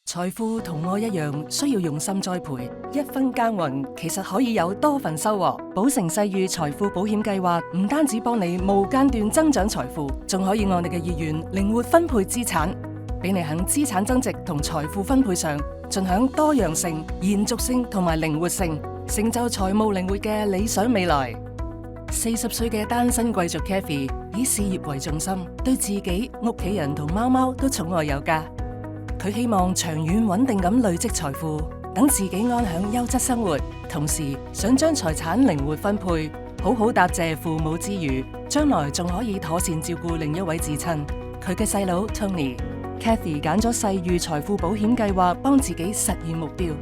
財富同愛一樣，需要用心栽培。一分耕耘，其實可以有多份收穫。寶城世裕財富保險計劃唔單止幫你無間斷增長財富，仲可以按你嘅意願靈活分配資產，俾你喺資產增值同財富分配上盡享多樣性、延續性同埋靈活性，成就財務靈活嘅理想未來。40歲嘅單身貴族 Kathy 以事業為重心，對自己、屋企人同貓貓都寵愛有加。佢希望長遠穩定咁累積財富，等自己安享優質生活，同時想將財產靈活分配，好好答謝父母之餘，將來仲可以妥善照顧另一位至親，佢嘅細佬 Tony。Kathy 揀咗世裕財富保險計劃幫自己實現目標。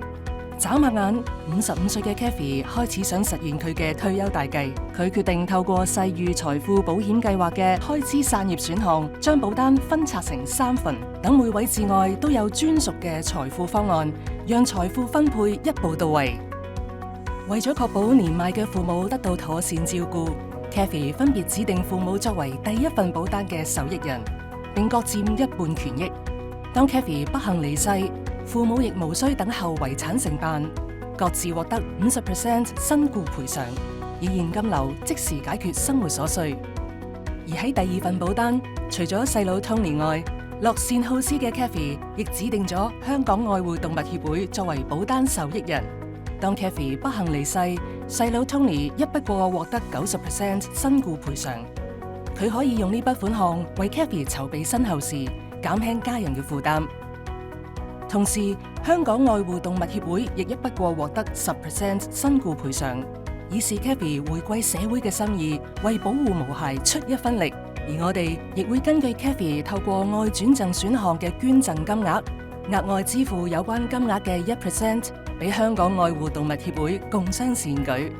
眨下眼，55歲嘅 Kathy 開始想實現佢嘅退休大計。佢決定透過世裕財富保險計劃嘅開支散業選項，將保單分拆成3份，等每位摯愛都有專屬嘅財富方案，讓財富分配一步到位。為咗確保年邁嘅父母得到妥善照顧， Kathy 分別指定父母作為第一份保單嘅受益人，並各佔1半權益。當 Kathy 不幸離世，父母亦無需等候遺產承辦，各自獲得50% 身故賠償，以現金流即時解決生活所需。而喺第2份保單，除咗細佬 Tony 外，樂善好施嘅 Kathy 亦指定咗香港愛護動物協會作為保單受益人。當 Kathy 不幸離世，細佬 Tony 一筆過獲得90% 身故賠償，佢可以用呢筆款項為 Kathy 籌備身後事，減輕家人嘅負擔。同時，香港愛護動物協會亦一筆過獲得10% 身故賠償，以示 Kathy 回歸社會嘅心意，為保護毛孩出一分力。而我哋亦會根據 Kathy 透過愛轉贈選項嘅捐贈金額，額外支付有關金額嘅1%，俾香港愛護動物協會共襄善舉。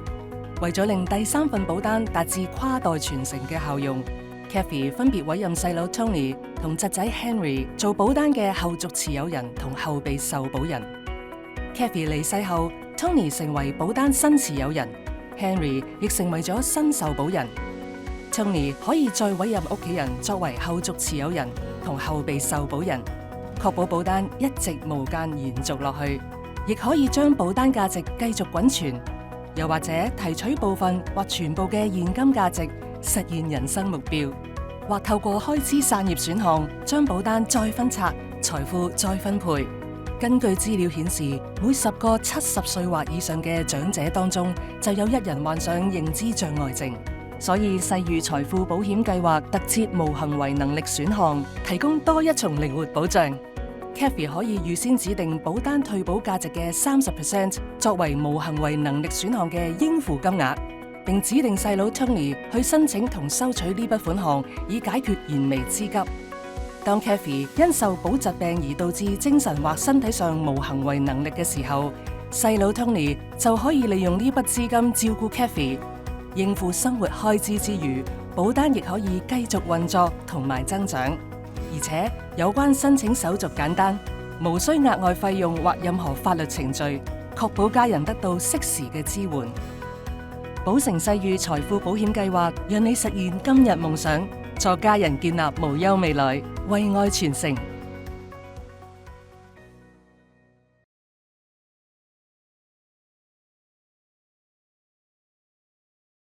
為咗令第3份保單達至跨代傳承嘅效用，Kathy 分別委任細佬 Tony 同侄仔 Henry 做保單嘅後續持有人同後備受保人。Kathy 離世後 ，Tony 成為保單新持有人 ，Henry 亦成為咗新受保人。Tony 可以再委任屋企人作為後續持有人同後備受保人，確保保單一直無間延續落去。亦可以將保單價值繼續滾存，又或者提取部分或全部嘅現金價值，實現人生目標，或透過開支散業選項將保單再分拆，財富再分配。根據資料顯示，每10個70歲或以上嘅長者當中，就有1人患上認知障礙症。所以世裕財富保險計劃特設無行為能力選項，提供多一重靈活保障。Kathy 可以預先指定保單退保價值嘅30%作為無行為能力選項嘅應付金額，並指定細佬 Tony 去申請同收取呢筆款項，以解決燃眉之急。當 Kathy 因受保疾病而導致精神或身體上無行為能力嘅時候，細佬 Tony 就可以利用呢筆資金照顧 Kathy， 應付生活開支之餘，保單亦可以繼續運作同埋增長。而且有關申請手續簡單，無需額外費用或任何法律程序，確保家人得到適時嘅支援。寶城世裕財富保險計劃，讓你實現今日夢想，助家人建立無憂未來，為愛傳承。